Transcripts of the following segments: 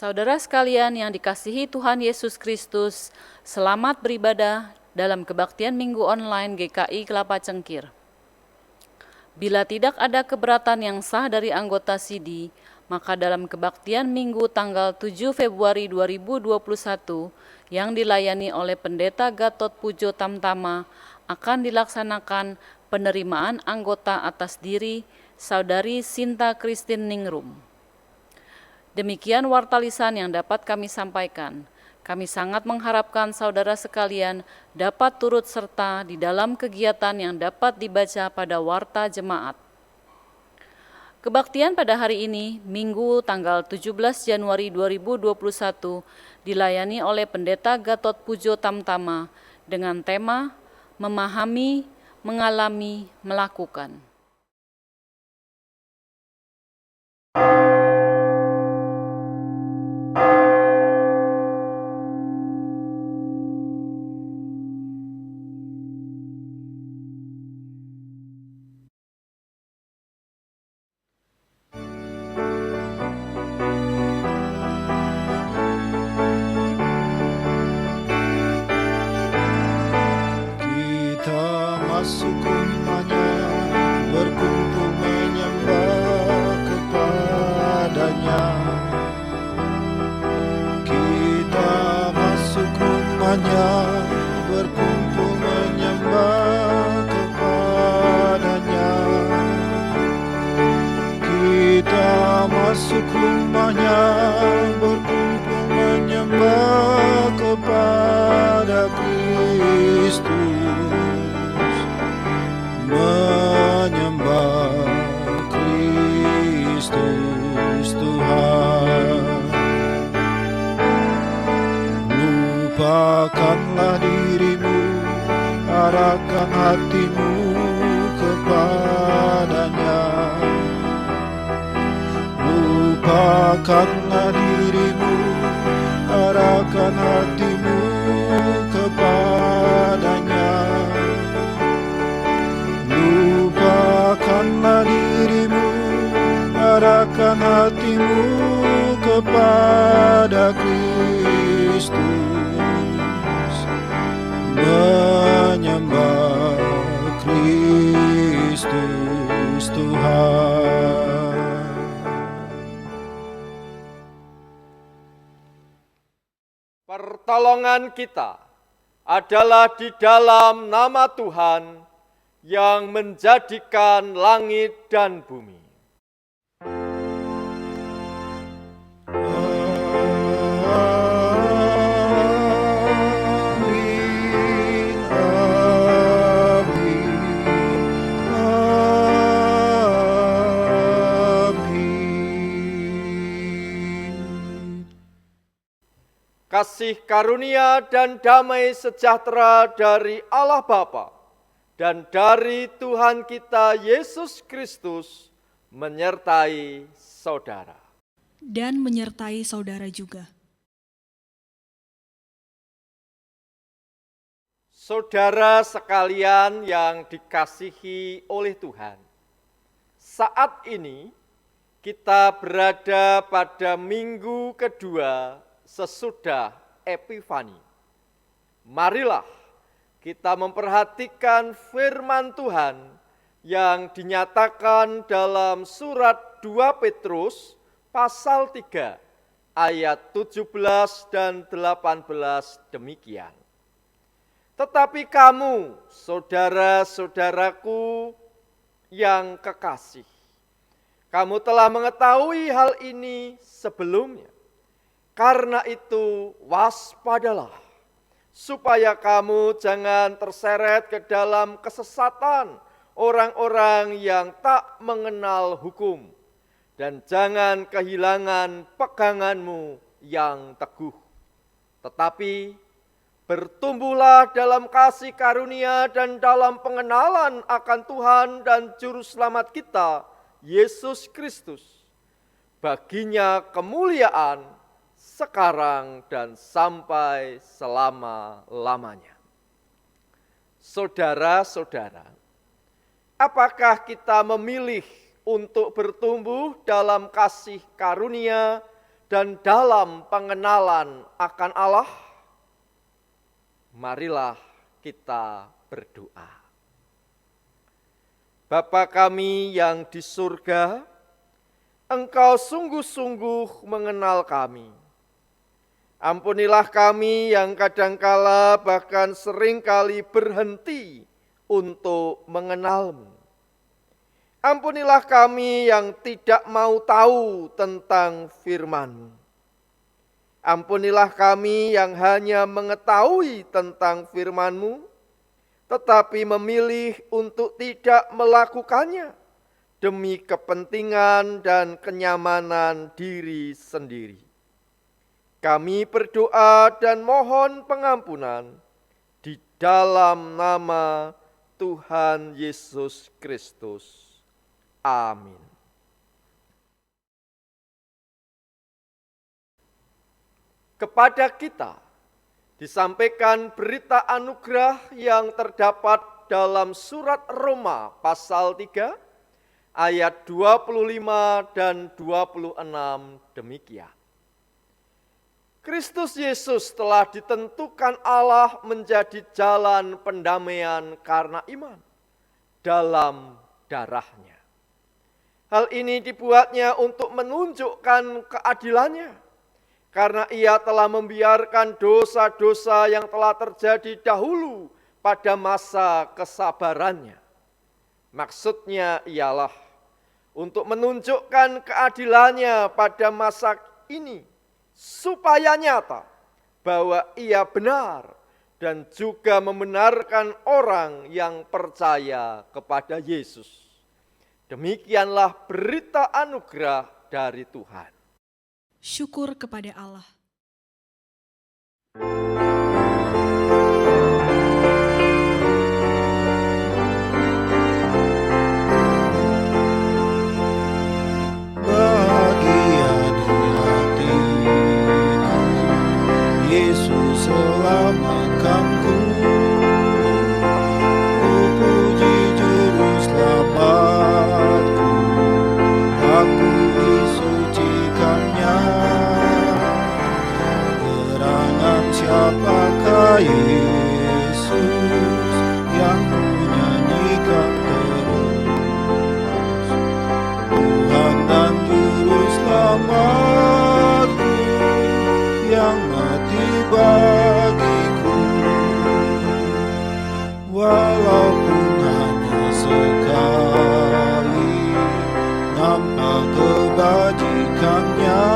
Saudara sekalian yang dikasihi Tuhan Yesus Kristus, selamat beribadah dalam kebaktian Minggu online GKI Kelapa Cengkir. Bila tidak ada keberatan yang sah dari anggota SIDI, maka dalam kebaktian Minggu tanggal 7 Februari 2021 yang dilayani oleh Pendeta Gatot Pujo Tamtama akan dilaksanakan penerimaan anggota atas diri Saudari Sinta Christine Ningrum. Demikian warta lisan yang dapat kami sampaikan. Kami sangat mengharapkan saudara sekalian dapat turut serta di dalam kegiatan yang dapat dibaca pada warta jemaat. Kebaktian pada hari ini, Minggu tanggal 17 Januari 2021, dilayani oleh Pendeta Gatot Pujo Tamtama dengan tema Memahami, Mengalami, Melakukan. Masuk rumahnya, berkumpul menyembah kepadanya. Kita masuk rumahnya, berkumpul menyembah kepadanya. Kita masuk rumahnya, berkumpul menyembah kepada Kristus. Menyembah Kristus Tuhan. Lupakanlah dirimu, arahkan hatimu kepadanya. Lupakanlah dirimu, arahkan hatimu kepadanya. Lupakanlah dirimu, arahkan hatimu kepada Kristus. Menyembah Kristus Tuhan. Pertolongan kita adalah di dalam nama Tuhan yang menjadikan langit dan bumi. Amin, amin, amin. Kasih karunia dan damai sejahtera dari Allah Bapa dan dari Tuhan kita Yesus Kristus menyertai saudara. Dan menyertai saudara juga. Saudara sekalian yang dikasihi oleh Tuhan, saat ini kita berada pada minggu kedua sesudah Epifani. Marilah kita memperhatikan firman Tuhan yang dinyatakan dalam surat 2 Petrus pasal 3 ayat 17 dan 18 demikian. Tetapi kamu, saudara-saudaraku yang kekasih, kamu telah mengetahui hal ini sebelumnya. Karena itu waspadalah, supaya kamu jangan terseret ke dalam kesesatan orang-orang yang tak mengenal hukum, dan jangan kehilangan peganganmu yang teguh. Tetapi bertumbuhlah dalam kasih karunia dan dalam pengenalan akan Tuhan dan Juru Selamat kita, Yesus Kristus. Baginya kemuliaan sekarang dan sampai selama-lamanya. Saudara-saudara, apakah kita memilih untuk bertumbuh dalam kasih karunia dan dalam pengenalan akan Allah, marilah kita berdoa. Bapa kami yang di surga, Engkau sungguh-sungguh mengenal kami. Ampunilah kami yang kadangkala bahkan seringkali berhenti untuk mengenal-Mu. Ampunilah kami yang tidak mau tahu tentang firman-Mu. Ampunilah kami yang hanya mengetahui tentang firman-Mu, tetapi memilih untuk tidak melakukannya demi kepentingan dan kenyamanan diri sendiri. Kami berdoa dan mohon pengampunan di dalam nama Tuhan Yesus Kristus. Amin. Kepada kita disampaikan berita anugerah yang terdapat dalam surat Roma pasal 3 ayat 25 dan 26 demikian. Kristus Yesus telah ditentukan Allah menjadi jalan pendamaian karena iman dalam darahnya. Hal ini dibuatnya untuk menunjukkan keadilannya, karena ia telah membiarkan dosa-dosa yang telah terjadi dahulu pada masa kesabarannya. Maksudnya ialah untuk menunjukkan keadilannya pada masa ini, supaya nyata bahwa ia benar dan juga membenarkan orang yang percaya kepada Yesus. Demikianlah berita anugerah dari Tuhan. Syukur kepada Allah. Bahagia di hatiku, Yesus selamatkanku. Ku puji juru selamatku, aku disucikannya. Gerangan siapakah Yesus yang ku nyanyikan terus? Tuhan dan Juru Selamatku yang mati bagiku. Walaupun hanya sekali nampak kebajikannya,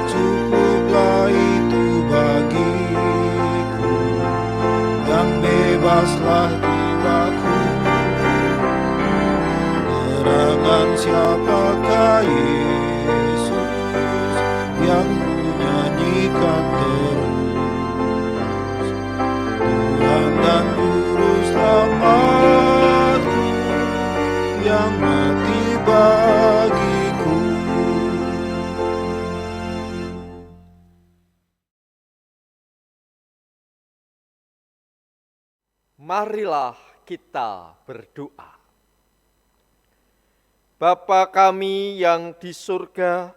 cukuplah itu bagiku, dan bebaslah jiwaku. Gerangan siapakah Yesus yang ku nyanyikan terus? Tuhan dan Juru Selamatku yang mati bagiku. Marilah kita berdoa. Bapa kami yang di surga,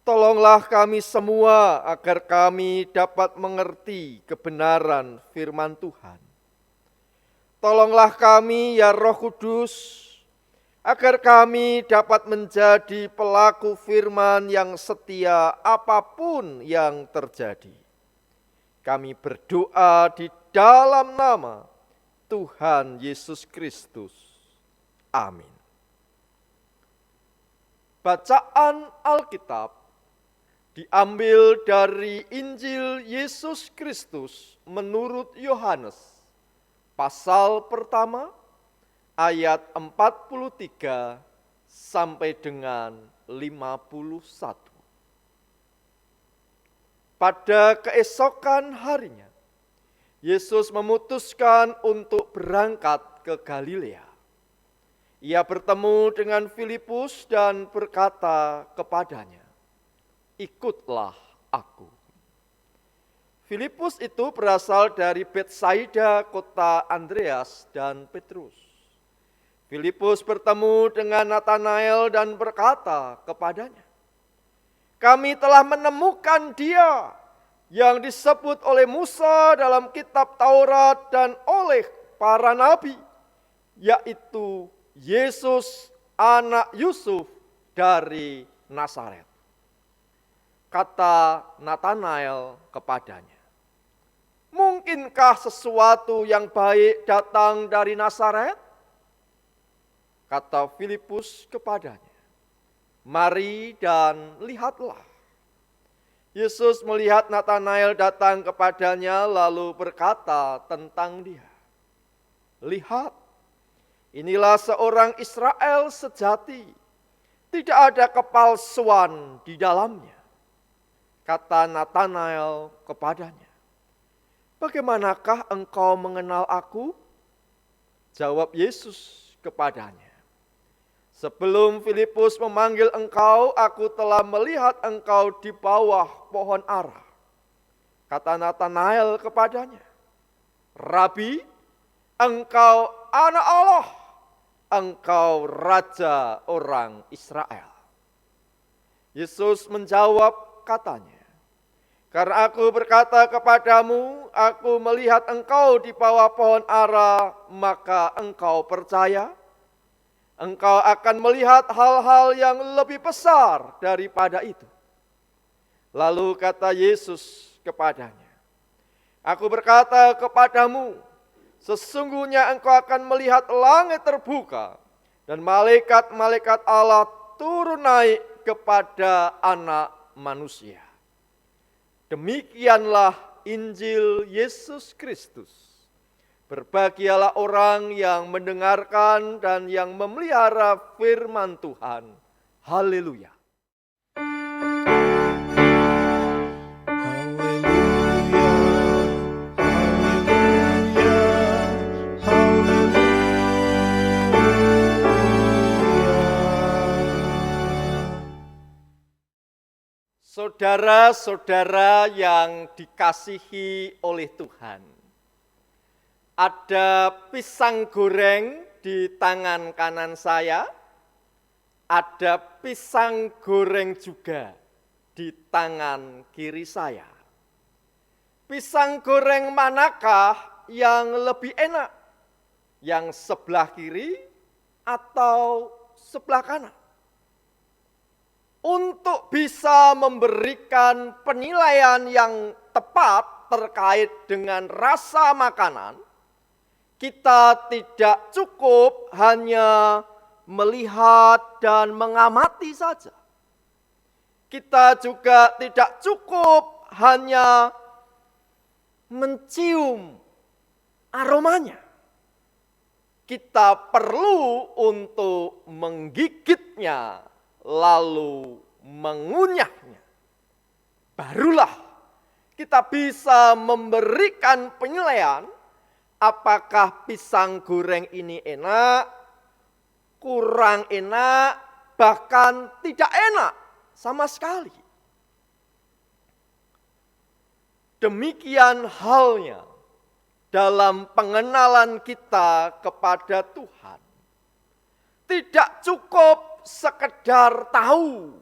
tolonglah kami semua agar kami dapat mengerti kebenaran firman Tuhan. Tolonglah kami ya Roh Kudus, agar kami dapat menjadi pelaku firman yang setia apapun yang terjadi. Kami berdoa di dalam nama Tuhan Yesus Kristus. Amin. Bacaan Alkitab diambil dari Injil Yesus Kristus menurut Yohanes, pasal pertama, ayat 43 sampai dengan 51. Pada keesokan harinya, Yesus memutuskan untuk berangkat ke Galilea. Ia bertemu dengan Filipus dan berkata kepadanya, "Ikutlah aku." Filipus itu berasal dari Betsaida, kota Andreas dan Petrus. Filipus bertemu dengan Natanael dan berkata kepadanya, Kami telah menemukan Dia yang disebut oleh Musa dalam kitab Taurat dan oleh para nabi, yaitu Yesus anak Yusuf dari Nazaret. Kata Natanael kepadanya, "Mungkinkah sesuatu yang baik datang dari Nazaret?" Kata Filipus kepadanya, "Mari dan lihatlah." Yesus melihat Natanael datang kepadanya lalu berkata tentang dia, "Lihat, inilah seorang Israel sejati, tidak ada kepalsuan di dalamnya." Kata Natanael kepadanya, "Bagaimanakah engkau mengenal aku?" Jawab Yesus kepadanya, "Sebelum Filipus memanggil engkau, aku telah melihat engkau di bawah pohon ara." Kata Natanael kepadanya, "Rabi, engkau anak Allah, engkau raja orang Israel." Yesus menjawab katanya, "Karena aku berkata kepadamu, aku melihat engkau di bawah pohon ara, maka engkau percaya? Engkau akan melihat hal-hal yang lebih besar daripada itu." Lalu kata Yesus kepadanya, "Aku berkata kepadamu, sesungguhnya engkau akan melihat langit terbuka dan malaikat-malaikat Allah turun naik kepada Anak Manusia." Demikianlah Injil Yesus Kristus. Berbahagialah orang yang mendengarkan dan yang memelihara firman Tuhan. Haleluya. Haleluya, haleluya, haleluya. Saudara-saudara yang dikasihi oleh Tuhan, ada pisang goreng di tangan kanan saya, ada pisang goreng juga di tangan kiri saya. Pisang goreng manakah yang lebih enak? Yang sebelah kiri atau sebelah kanan? Untuk bisa memberikan penilaian yang tepat terkait dengan rasa makanan, kita tidak cukup hanya melihat dan mengamati saja. Kita juga tidak cukup hanya mencium aromanya. Kita perlu untuk menggigitnya, lalu mengunyahnya. Barulah kita bisa memberikan penilaian apakah pisang goreng ini enak, kurang enak, bahkan tidak enak sama sekali. Demikian halnya dalam pengenalan kita kepada Tuhan. Tidak cukup sekedar tahu,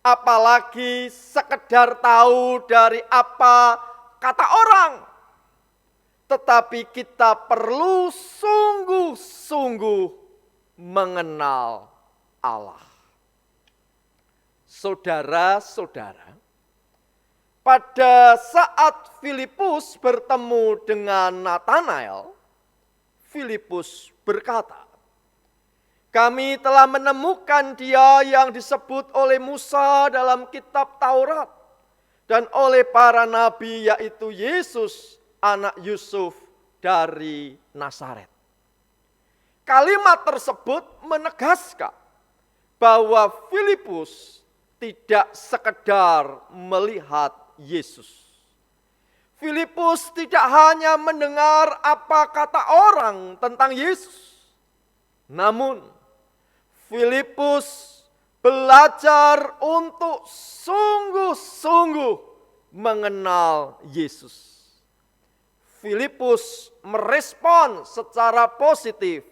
apalagi sekedar tahu dari apa kata orang. Tetapi kita perlu sungguh-sungguh mengenal Allah. Saudara-saudara, pada saat Filipus bertemu dengan Natanael, Filipus berkata, "Kami telah menemukan Dia yang disebut oleh Musa dalam kitab Taurat dan oleh para nabi, yaitu Yesus anak Yusuf dari Nazaret." Kalimat tersebut menegaskan bahwa Filipus tidak sekedar melihat Yesus. Filipus tidak hanya mendengar apa kata orang tentang Yesus, namun Filipus belajar untuk sungguh-sungguh mengenal Yesus. Filipus merespon secara positif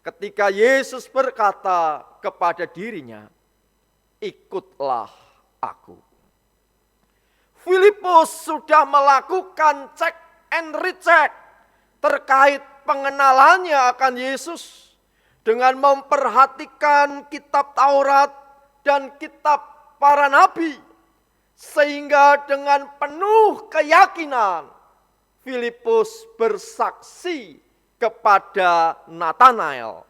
ketika Yesus berkata kepada dirinya, "Ikutlah aku. Filipus sudah melakukan cek and recheck terkait pengenalannya akan Yesus dengan memperhatikan kitab Taurat dan kitab para nabi, sehingga dengan penuh keyakinan Filipus bersaksi kepada Natanael,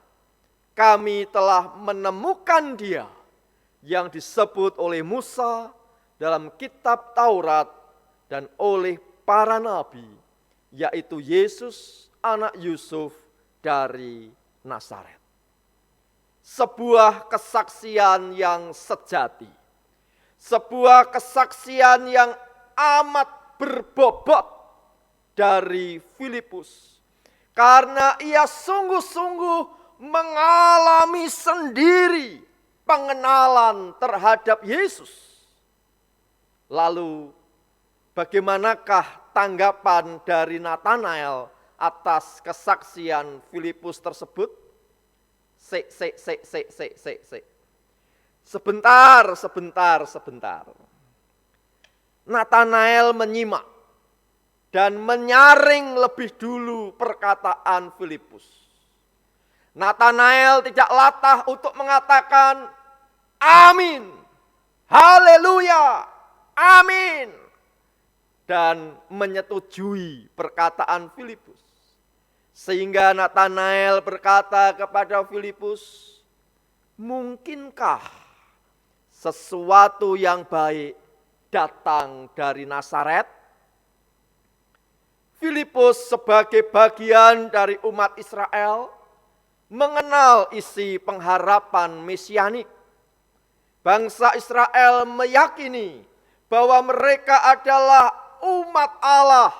kami telah menemukan dia yang disebut oleh Musa dalam kitab Taurat dan oleh para nabi, yaitu Yesus anak Yusuf dari Nazaret. Sebuah kesaksian yang sejati, sebuah kesaksian yang amat berbobot dari Filipus, karena ia sungguh-sungguh mengalami sendiri pengenalan terhadap Yesus. Lalu bagaimanakah tanggapan dari Natanael atas kesaksian Filipus tersebut? Sebentar. Natanael menyimak dan menyaring lebih dulu perkataan Filipus. Natanael tidak latah untuk mengatakan amin, haleluya, amin, dan menyetujui perkataan Filipus. Sehingga Natanael berkata kepada Filipus, mungkinkah sesuatu yang baik datang dari Nazaret? Filipus sebagai bagian dari umat Israel mengenal isi pengharapan mesianik. Bangsa Israel meyakini bahwa mereka adalah umat Allah,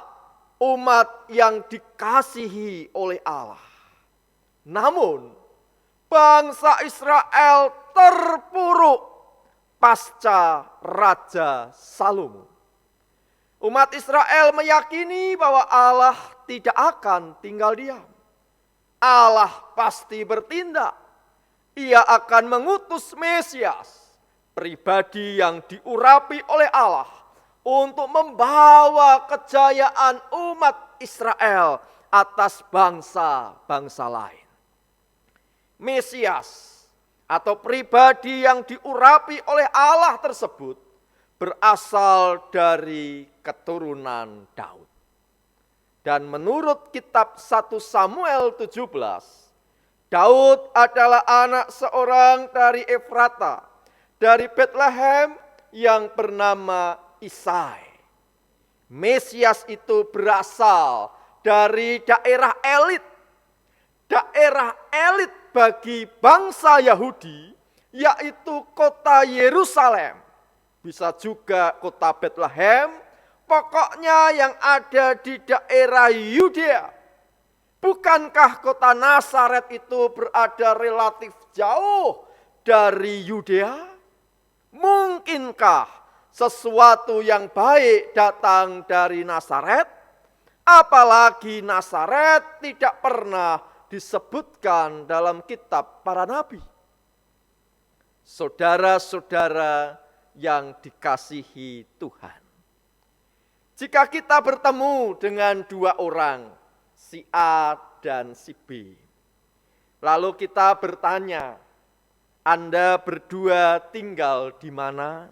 umat yang dikasihi oleh Allah. Namun, bangsa Israel terpuruk pasca Raja Salomo. Umat Israel meyakini bahwa Allah tidak akan tinggal diam. Allah pasti bertindak. Ia akan mengutus Mesias, pribadi yang diurapi oleh Allah, untuk membawa kejayaan umat Israel atas bangsa-bangsa lain. Mesias atau pribadi yang diurapi oleh Allah tersebut berasal dari keturunan Daud. Dan menurut kitab 1 Samuel 17, Daud adalah anak seorang dari Efrata, dari Betlehem yang bernama Isai. Mesias itu berasal dari daerah elit bagi bangsa Yahudi, yaitu kota Yerusalem, bisa juga kota Betlehem, pokoknya yang ada di daerah Yudea. Bukankah kota Nazaret itu berada relatif jauh dari Yudea? Mungkinkah sesuatu yang baik datang dari Nazaret? Apalagi Nazaret tidak pernah disebutkan dalam kitab para nabi. Saudara-saudara yang dikasihi Tuhan, jika kita bertemu dengan dua orang, si A dan si B, lalu kita bertanya, Anda berdua tinggal di mana?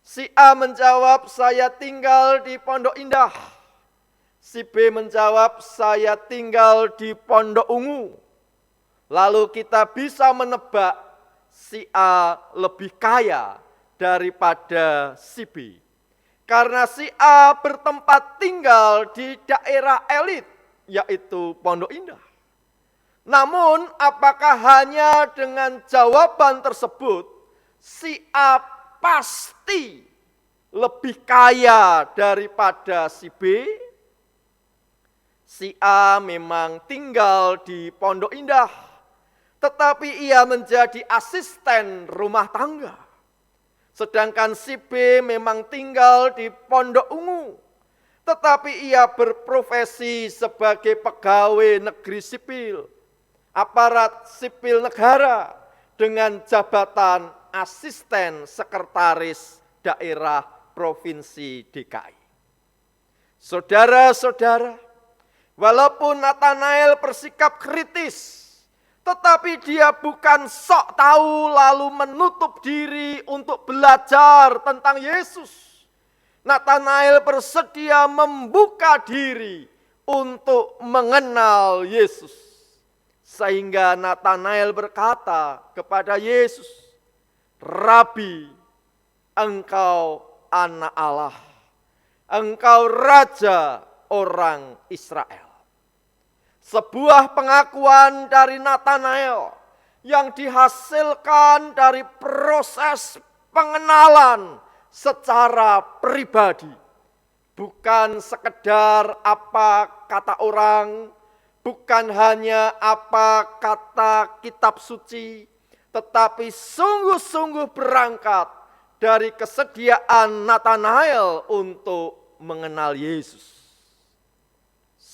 Si A menjawab, saya tinggal di Pondok Indah. Si B menjawab, saya tinggal di Pondok Ungu. Lalu kita bisa menebak si A lebih kaya daripada si B. Karena si A bertempat tinggal di daerah elit, yaitu Pondok Indah. Namun apakah hanya dengan jawaban tersebut, si A pasti lebih kaya daripada si B? Si A memang tinggal di Pondok Indah, tetapi ia menjadi asisten rumah tangga. Sedangkan si B memang tinggal di Pondok Ungu, tetapi ia berprofesi sebagai pegawai negeri sipil, aparat sipil negara dengan jabatan asisten sekretaris daerah Provinsi DKI. Saudara-saudara, walaupun Natanael bersikap kritis, tetapi dia bukan sok tahu lalu menutup diri untuk belajar tentang Yesus. Natanael bersedia membuka diri untuk mengenal Yesus. Sehingga Natanael berkata kepada Yesus, "Rabi, engkau anak Allah, engkau raja orang Israel." Sebuah pengakuan dari Natanael yang dihasilkan dari proses pengenalan secara pribadi. Bukan sekedar apa kata orang, bukan hanya apa kata kitab suci, tetapi sungguh-sungguh berangkat dari kesediaan Natanael untuk mengenal Yesus.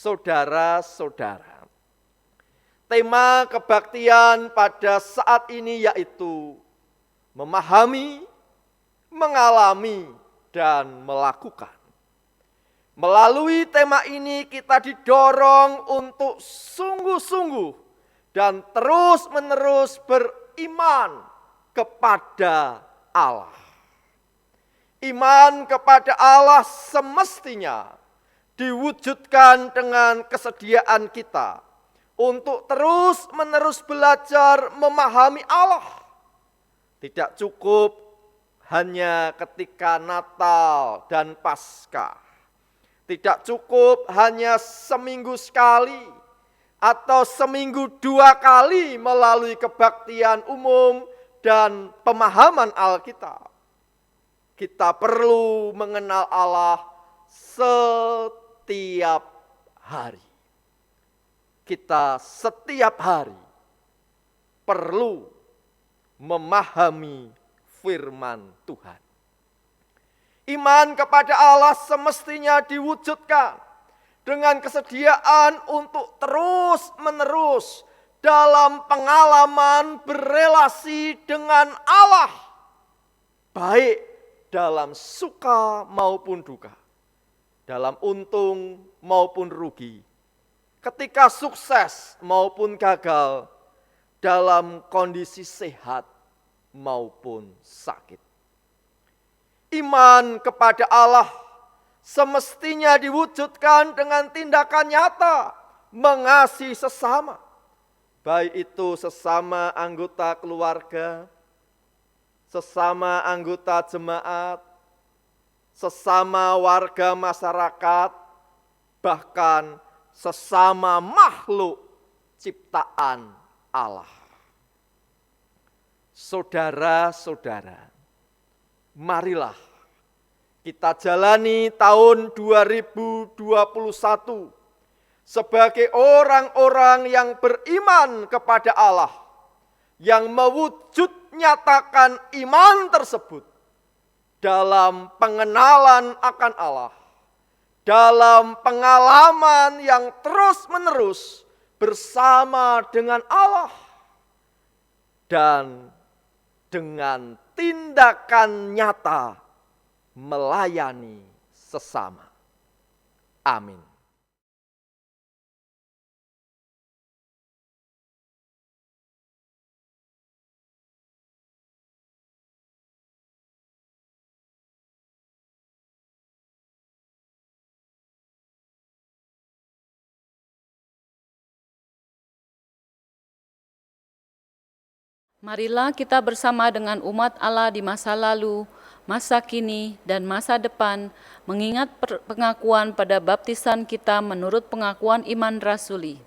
Saudara-saudara, tema kebaktian pada saat ini yaitu memahami, mengalami, dan melakukan. Melalui tema ini kita didorong untuk sungguh-sungguh dan terus-menerus beriman kepada Allah. Iman kepada Allah semestinya diwujudkan dengan kesediaan kita untuk terus-menerus belajar memahami Allah. Tidak cukup hanya ketika Natal dan Paskah. Tidak cukup hanya seminggu sekali atau seminggu 2 kali melalui kebaktian umum dan pemahaman Alkitab. Kita perlu mengenal Allah setiap hari. Kita setiap hari perlu memahami firman Tuhan. Iman kepada Allah semestinya diwujudkan dengan kesediaan untuk terus-menerus dalam pengalaman berelasi dengan Allah, baik dalam suka maupun duka, dalam untung maupun rugi, ketika sukses maupun gagal, dalam kondisi sehat maupun sakit. Iman kepada Allah semestinya diwujudkan dengan tindakan nyata mengasihi sesama, baik itu sesama anggota keluarga, sesama anggota jemaat, sesama warga masyarakat, bahkan sesama makhluk ciptaan Allah. Saudara-saudara, marilah kita jalani tahun 2021 sebagai orang-orang yang beriman kepada Allah, yang mewujud nyatakan iman tersebut dalam pengenalan akan Allah, dalam pengalaman yang terus-menerus bersama dengan Allah, dan dengan tindakan nyata melayani sesama. Amin. Marilah kita bersama dengan umat Allah di masa lalu, masa kini, dan masa depan, mengingat pengakuan pada baptisan kita menurut pengakuan iman rasuli.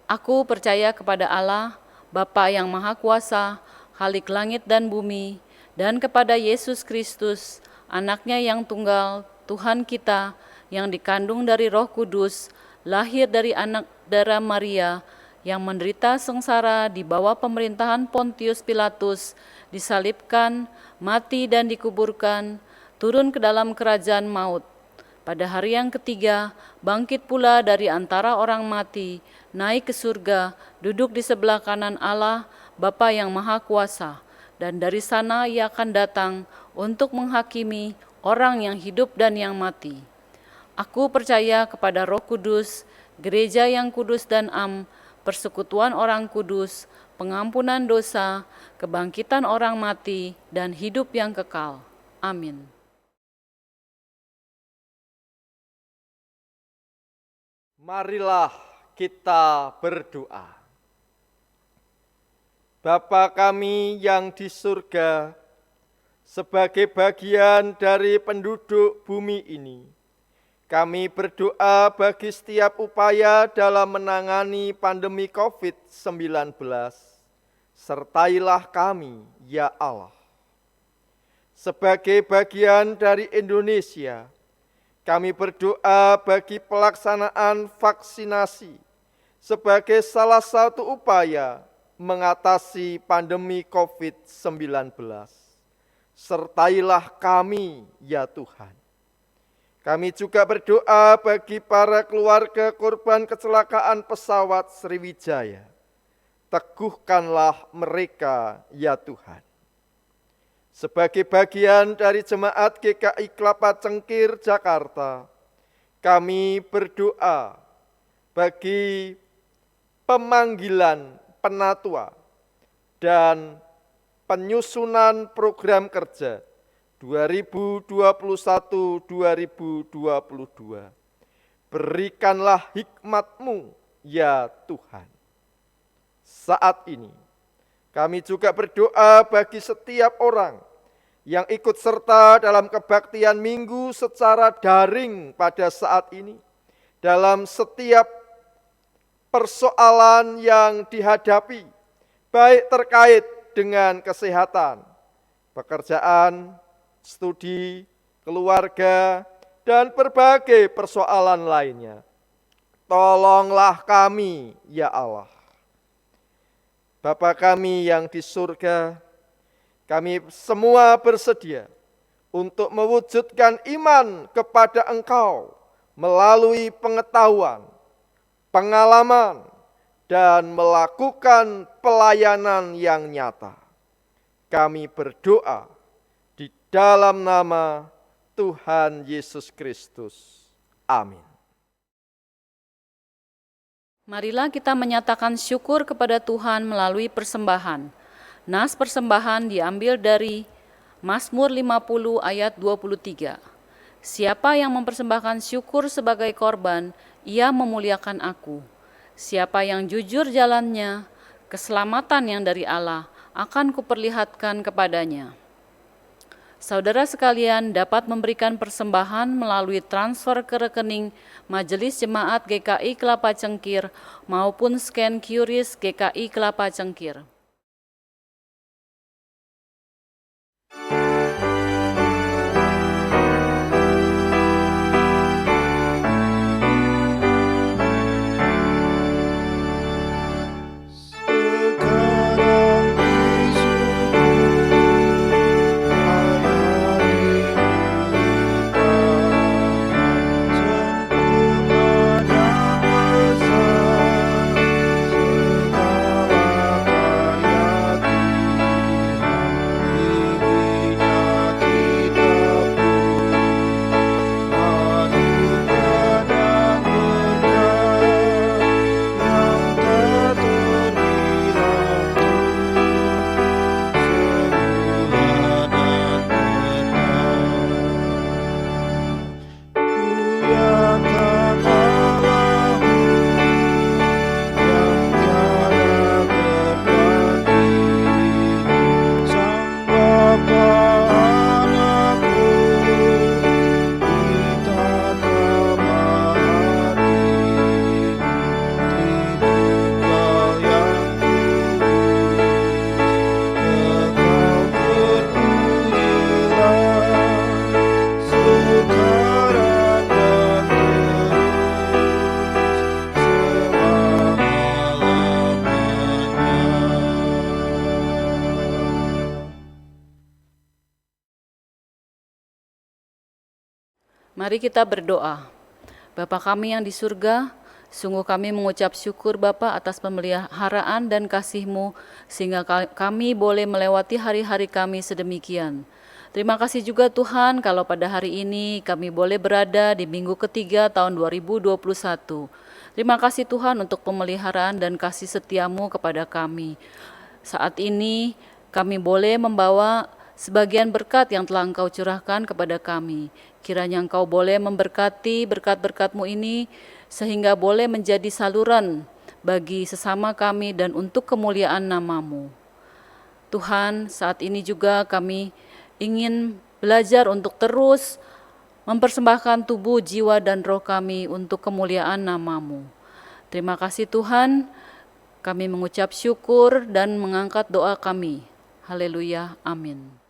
Aku percaya kepada Allah, Bapa yang Maha Kuasa, Khalik langit dan bumi, dan kepada Yesus Kristus, Anaknya yang tunggal, Tuhan kita, yang dikandung dari Roh Kudus, lahir dari anak darah Maria, yang menderita sengsara di bawah pemerintahan Pontius Pilatus, disalibkan, mati dan dikuburkan, turun ke dalam kerajaan maut. Pada hari yang ketiga, bangkit pula dari antara orang mati, naik ke surga, duduk di sebelah kanan Allah, Bapa yang Maha Kuasa. dan dari sana ia akan datang untuk menghakimi orang yang hidup dan yang mati. Aku percaya kepada Roh Kudus, gereja yang kudus dan persekutuan orang kudus, pengampunan dosa, kebangkitan orang mati, dan hidup yang kekal. Amin. Marilah kita berdoa. Bapa kami yang di surga, sebagai bagian dari penduduk bumi ini, kami berdoa bagi setiap upaya dalam menangani pandemi COVID-19. Sertailah kami, ya Allah. Sebagai bagian dari Indonesia, kami berdoa bagi pelaksanaan vaksinasi sebagai salah satu upaya mengatasi pandemi COVID-19. Sertailah kami, ya Tuhan. Kami juga berdoa bagi para keluarga korban kecelakaan pesawat Sriwijaya. Teguhkanlah mereka, ya Tuhan. Sebagai bagian dari jemaat GKI Kelapa Cengkir, Jakarta, kami berdoa bagi pemanggilan penatua dan penyusunan program kerja 2021-2022. Berikanlah hikmat-Mu, ya Tuhan. Saat ini, kami juga berdoa bagi setiap orang yang ikut serta dalam kebaktian minggu secara daring pada saat ini, dalam setiap persoalan yang dihadapi, baik terkait dengan kesehatan, pekerjaan, studi, keluarga, dan berbagai persoalan lainnya. Tolonglah kami, ya Allah. Bapa kami yang di surga, kami semua bersedia untuk mewujudkan iman kepada Engkau melalui pengetahuan, pengalaman, dan melakukan pelayanan yang nyata. Kami berdoa di dalam nama Tuhan Yesus Kristus. Amin. Marilah kita menyatakan syukur kepada Tuhan melalui persembahan. Nas persembahan diambil dari Mazmur 50 ayat 23. Siapa yang mempersembahkan syukur sebagai korban, ia memuliakan aku. Siapa yang jujur jalannya, keselamatan yang dari Allah akan kuperlihatkan kepadanya. Saudara sekalian dapat memberikan persembahan melalui transfer ke rekening Majelis Jemaat GKI Kelapa Cengkir maupun scan QRIS GKI Kelapa Cengkir. Mari kita berdoa. Bapa kami yang di surga, Sungguh kami mengucap syukur Bapa atas pemeliharaan dan kasih-Mu, sehingga kami boleh melewati hari-hari kami sedemikian. Terima kasih juga Tuhan kalau pada hari ini kami boleh berada di minggu ketiga tahun 2021. Terima kasih Tuhan untuk pemeliharaan dan kasih setia-Mu kepada kami. Saat ini kami boleh membawa sebagian berkat yang telah Engkau curahkan kepada kami. Kiranya Engkau boleh memberkati berkat-berkat-Mu ini, sehingga boleh menjadi saluran bagi sesama kami dan untuk kemuliaan nama-Mu. Tuhan, saat ini juga kami ingin belajar untuk terus mempersembahkan tubuh, jiwa, dan roh kami untuk kemuliaan nama-Mu. Terima kasih Tuhan, kami mengucap syukur dan mengangkat doa kami. Haleluya, amin.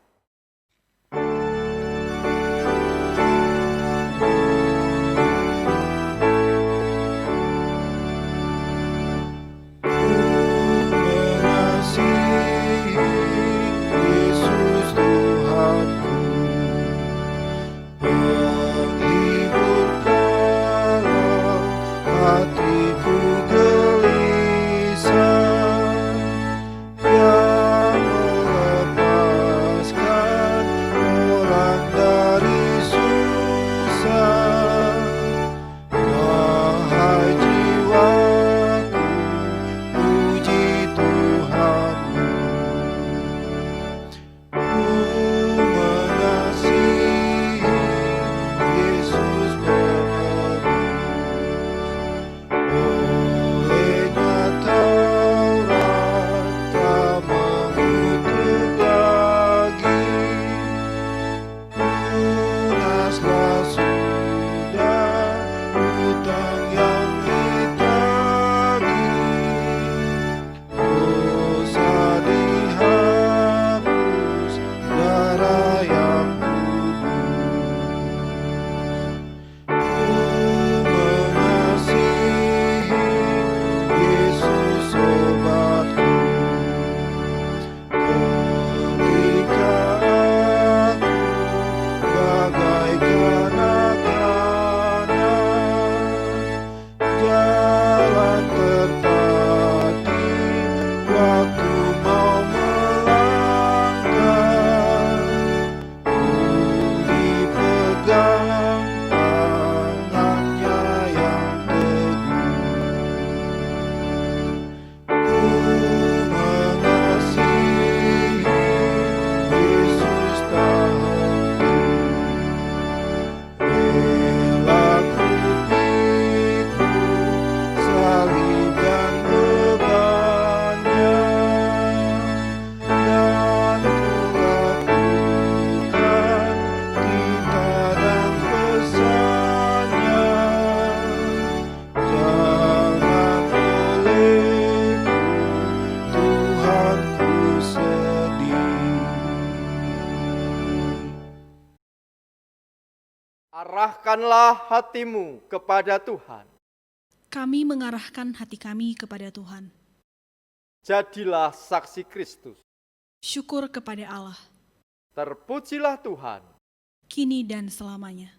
Arahkanlah hatimu kepada Tuhan. Kami mengarahkan hati kami kepada Tuhan. Jadilah saksi Kristus. Syukur kepada Allah, Terpujilah Tuhan. kini dan selamanya.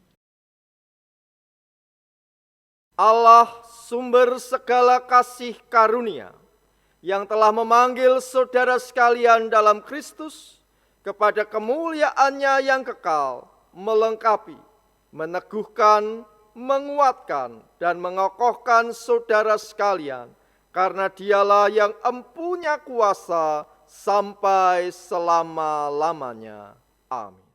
Allah sumber segala kasih karunia, yang telah memanggil saudara sekalian dalam Kristus kepada kemuliaannya yang kekal, melengkapi, meneguhkan, menguatkan, dan mengokohkan saudara sekalian, karena Dialah yang empunya kuasa sampai selama-lamanya. Amin.